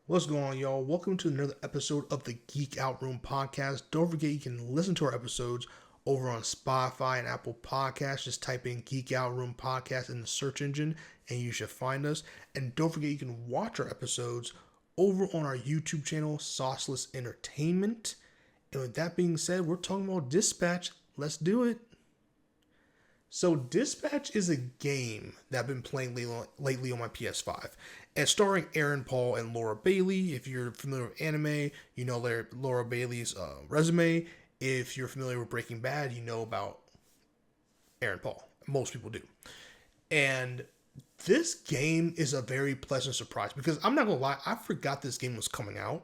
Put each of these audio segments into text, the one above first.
What's going on, y'all? Welcome to another episode of the Geek Out Room podcast. Don't forget you can listen to our episodes over on Spotify and Apple Podcasts. Just type in Geek Out Room podcast in the search engine and you should find us. And don't forget you can watch our episodes over on our YouTube channel, Sauceless Entertainment. And with that being said, we're talking about Dispatch. Let's do it. So Dispatch is a game that I've been playing lately on my PS5. And starring Aaron Paul and Laura Bailey. If you're familiar with anime, you know Laura Bailey's resume. If you're familiar with Breaking Bad, you know about Aaron Paul. Most people do. And this game is a very pleasant surprise because I'm not going to lie, I forgot this game was coming out.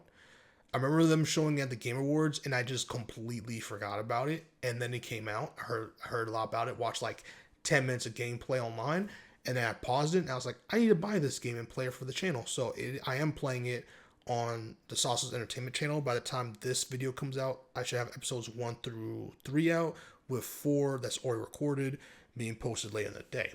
I remember them showing it at the Game Awards, and I just completely forgot about it. And then it came out. I heard a lot about it. Watched like 10 minutes of gameplay online, and then I paused it, and I was like, I need to buy this game and play it for the channel. So I am playing it on the Sauceless Entertainment channel. By the time this video comes out, I should have episodes 1 through 3 out, with 4 that's already recorded being posted later in the day.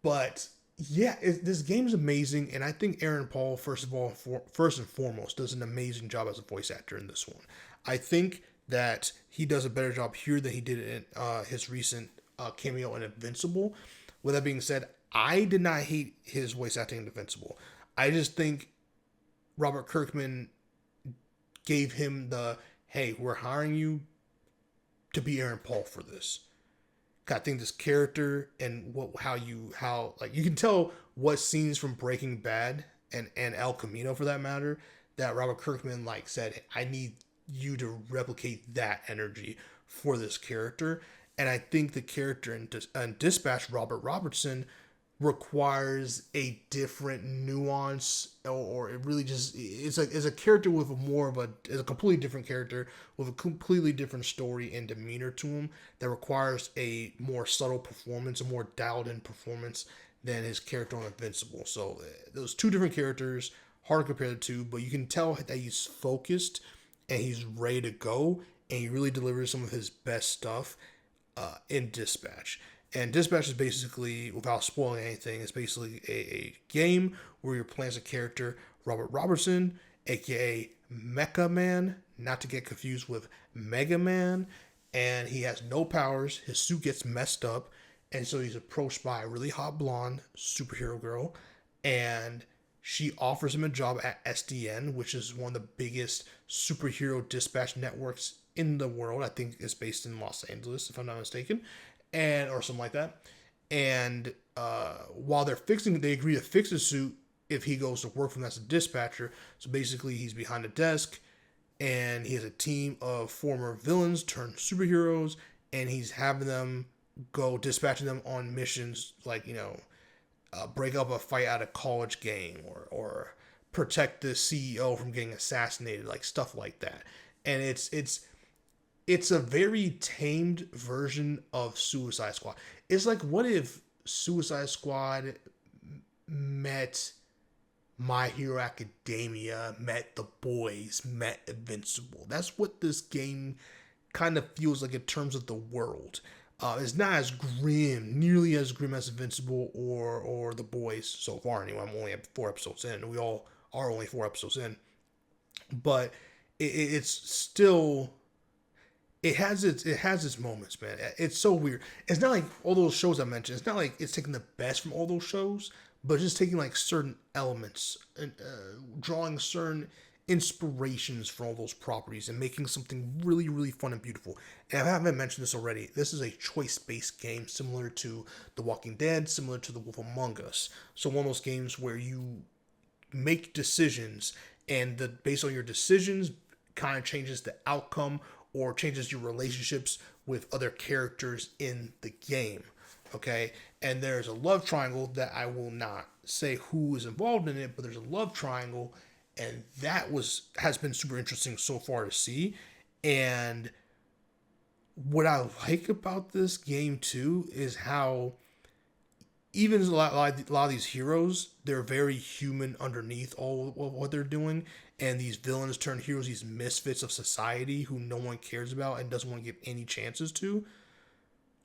But yeah, this game's amazing, and I think Aaron Paul, first and foremost, does an amazing job as a voice actor in this one. I think that he does a better job here than he did in his recent cameo in Invincible. With that being said, I did not hate his voice acting in Invincible. I just think Robert Kirkman gave him the, hey, we're hiring you to be Aaron Paul for this. I think this character and how you can tell what scenes from Breaking Bad and El Camino, for that matter, that Robert Kirkman said, I need you to replicate that energy for this character. And I think the character in Dispatch, Robert Robertson, requires a different nuance, or it really just is a character with a completely different character with a completely different story and demeanor to him that requires a more subtle performance, a more dialed in performance than his character on Invincible. So those two different characters, hard to compare the two, but you can tell that he's focused and he's ready to go, and he really delivers some of his best stuff in Dispatch. And Dispatch is basically, without spoiling anything, it's basically a game where you're playing as a character, Robert Robertson, aka Mecha Man, not to get confused with Mega Man. And he has no powers, his suit gets messed up, and so he's approached by a really hot blonde superhero girl, and she offers him a job at SDN, which is one of the biggest superhero dispatch networks in the world. I think it's based in Los Angeles, if I'm not mistaken, or something like that. And while they agree to fix his suit if he goes to work for them as a dispatcher. So basically, he's behind a desk, and he has a team of former villains turned superheroes, and he's having them go dispatching them on missions break up a fight at a college game, or protect the CEO from getting assassinated, stuff like that. And it's a very tamed version of Suicide Squad. It's like, what if Suicide Squad met My Hero Academia, met The Boys, met Invincible? That's what this game kind of feels like in terms of the world. It's not as grim, nearly as grim as Invincible or The Boys so far. Anyway, I'm only at 4 episodes in. We all are only 4 episodes in, but it's still. It has its moments, man. It's so weird. It's not like all those shows I mentioned. It's not like it's taking the best from all those shows, but just taking certain elements and drawing certain inspirations from all those properties and making something really, really fun and beautiful. And I haven't mentioned this already. This is a choice-based game similar to The Walking Dead, similar to The Wolf Among Us. So one of those games where you make decisions, and based on your decisions kind of changes the outcome or changes your relationships with other characters in the game. Okay? And there's a love triangle that I will not say who is involved in it, but there's a love triangle, and that has been super interesting so far to see. And what I like about this game too is how even a lot of these heroes, they're very human underneath all of what they're doing. And these villains turn heroes, these misfits of society who no one cares about and doesn't want to give any chances to,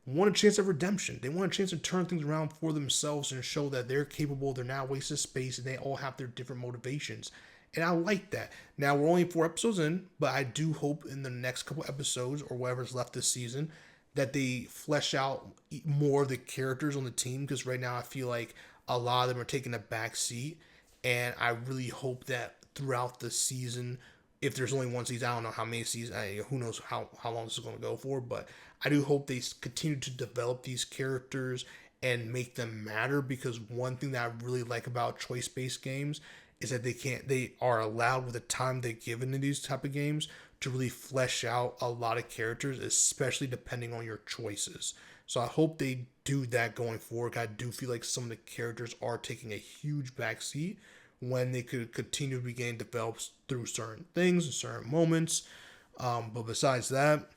want a chance of redemption. They want a chance to turn things around for themselves and show that they're capable, they're not wasting space, and they all have their different motivations. And I like that. Now, we're only 4 episodes in, but I do hope in the next couple episodes or whatever's left this season that they flesh out more of the characters on the team, because right now I feel like a lot of them are taking a back seat. And I really hope that throughout the season, if there's only one season, I don't know how many seasons, who knows how long this is going to go for, but I do hope they continue to develop these characters and make them matter, because one thing that I really like about choice-based games is that they are allowed, with the time they're given in these type of games, to really flesh out a lot of characters, especially depending on your choices. So I hope they do that going forward. I do feel like some of the characters are taking a huge backseat when they could continue to be getting developed through certain things and certain moments. But besides that,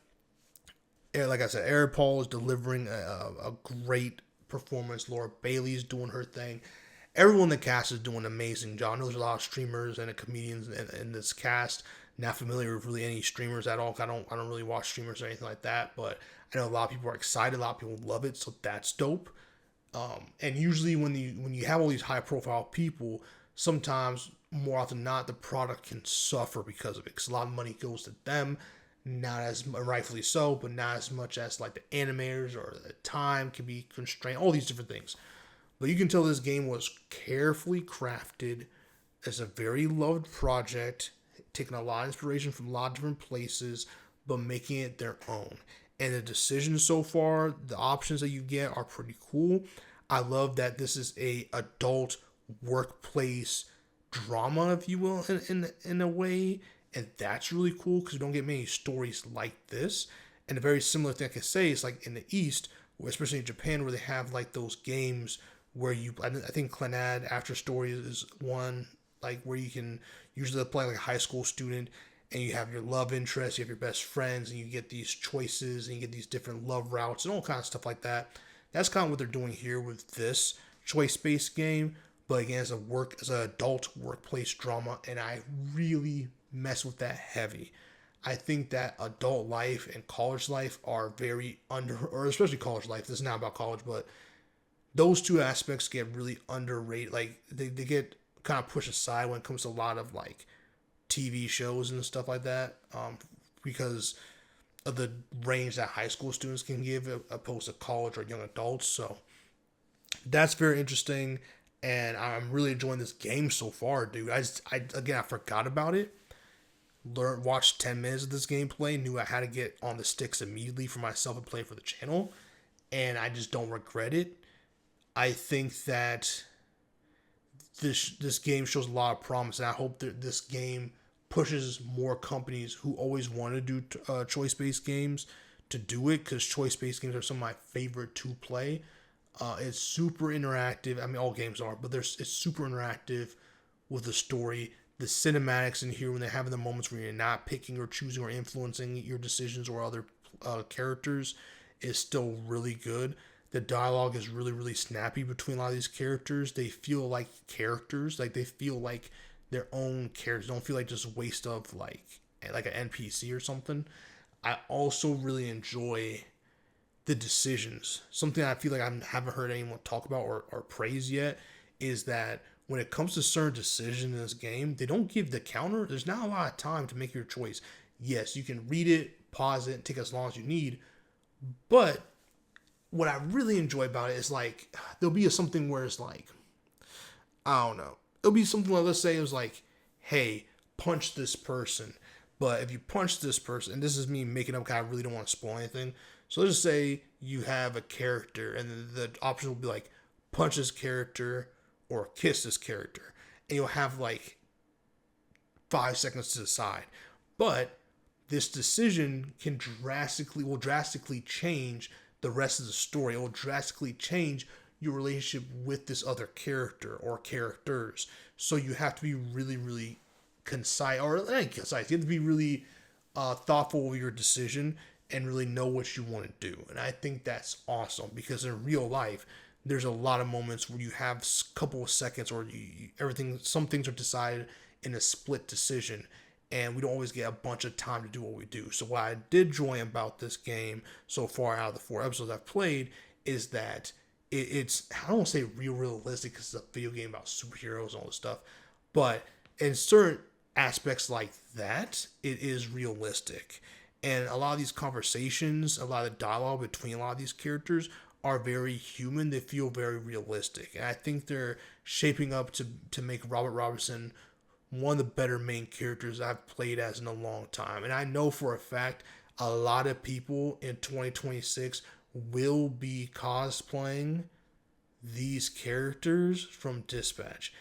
like I said, Eric Paul is delivering a great performance. Laura Bailey is doing her thing. Everyone in the cast is doing an amazing job. I know there's a lot of streamers and comedians in this cast. Not familiar with really any streamers at all. I don't really watch streamers or anything like that. But I know a lot of people are excited. A lot of people love it. So that's dope. And usually when you have all these high profile people, sometimes more often than not, the product can suffer because of it. Because a lot of money goes to them. Not as rightfully so, but not as much as like the animators, or the time can be constrained. All these different things. But you can tell this game was carefully crafted. It's a very loved project, taking a lot of inspiration from a lot of different places, but making it their own. And the decisions so far, the options that you get are pretty cool. I love that this is a adult workplace drama, if you will, in a way. And that's really cool, because you don't get many stories like this. And a very similar thing I can say is like in the East, especially in Japan, where they have like those games where I think Clannad After Story is one, like where you can usually play like a high school student, and you have your love interest, you have your best friends, and you get these choices, and you get these different love routes and all kinds of stuff like that. That's kind of what they're doing here with this choice-based game, but again, as an adult workplace drama, and I really mess with that heavy. I think that adult life and college life are very or especially college life. This is not about college, but those two aspects get really underrated. Like they get kind of pushed aside when it comes to a lot of like TV shows and stuff like that, because of the range that high school students can give opposed to college or young adults. So that's very interesting, and I'm really enjoying this game so far, dude. I forgot about it. Watched 10 minutes of this gameplay, knew I had to get on the sticks immediately for myself and play for the channel, and I just don't regret it. I think that this game shows a lot of promise, and I hope that this game pushes more companies who always want to do choice-based games to do it, because choice-based games are some of my favorite to play. It's super interactive. I mean, all games are, but it's super interactive with the story. The cinematics in here, when they're having the moments where you're not picking or choosing or influencing your decisions or other characters, is still really good. The dialogue is really, really snappy between a lot of these characters. They feel like characters, like they feel like their own characters. Don't feel like just waste of like an NPC or something. I also really enjoy the decisions. Something I feel like I haven't heard anyone talk about or praise yet is that when it comes to certain decisions in this game, they don't give the counter. There's not a lot of time to make your choice. Yes, you can read it, pause it, take as long as you need. But what I really enjoy about it is like, there'll be something where it's like, I don't know. It'll be something like, let's say it was like, hey, punch this person. But if you punch this person, and this is me making up, because I really don't want to spoil anything. So let's just say you have a character, and the option will be like, punch this character or kiss this character. And you'll have like 5 seconds to decide. But this decision will drastically change the rest of the story. It will drastically change your relationship with this other character or characters. So you have to be really, really concise, or not concise. You have to be really thoughtful of your decision and really know what you want to do. And I think that's awesome, because in real life, there's a lot of moments where you have a couple of seconds, or some things are decided in a split decision. and we don't always get a bunch of time to do what we do. So what I did enjoy about this game so far out of the 4 episodes I've played is that it's, I don't want to say realistic because it's a video game about superheroes and all this stuff, but in certain aspects like that, it is realistic. And a lot of these conversations, a lot of dialogue between a lot of these characters are very human. They feel very realistic. And I think they're shaping up to make Robert Robertson one of the better main characters I've played as in a long time. And I know for a fact a lot of people in 2026 will be cosplaying these characters from Dispatch.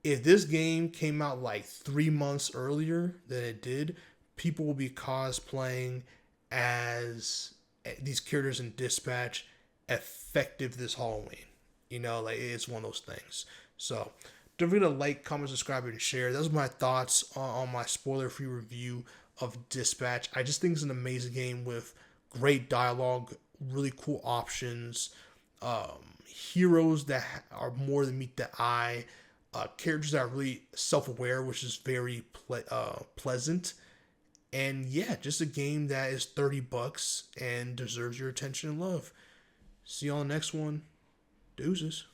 If this game came out like 3 months earlier than it did, people will be cosplaying as these characters in Dispatch effective this Halloween. You know, like it's one of those things. So don't forget to like, comment, subscribe, and share. Those are my thoughts on my spoiler-free review of Dispatch. I just think it's an amazing game with great dialogue, really cool options, heroes that are more than meet the eye, characters that are really self-aware, which is very pleasant. And yeah, just a game that is $30 and deserves your attention and love. See you on the next one. Deuces.